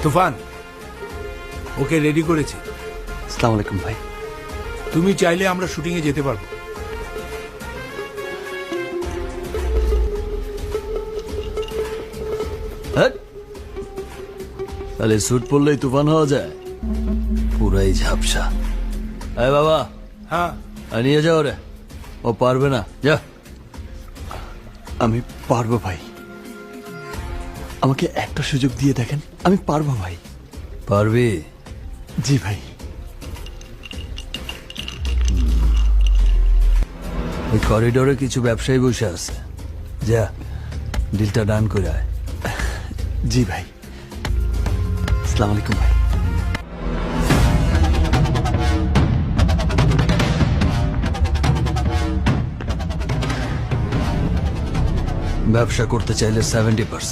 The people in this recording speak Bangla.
তুফান, ওকে রেডি করেছি। আসসালামু আলাইকুম ভাই। তুমি চাইলে আমরা শুটিং এ যেতে পারবো। তাহলে স্যুট পরলেই তুফান হওয়া যায়? পুরাই ঝাপসা। আরে বাবা, হ্যাঁ, নিয়ে যাও রে, ও পারবে না, যা। আমি পারবো ভাই, আমাকে একটা সুযোগ দিয়ে দেখেন, আমি পারবো ভাই। পারবি? জি ভাই। ওই করিডোরে কিছু ব্যবসায়ী বসে আছে, যা ডিলটা ডান করে আয়। জি ভাই। আসসালামু আলাইকুম ভাই। ব্যবসা করতে চাইলে 70%,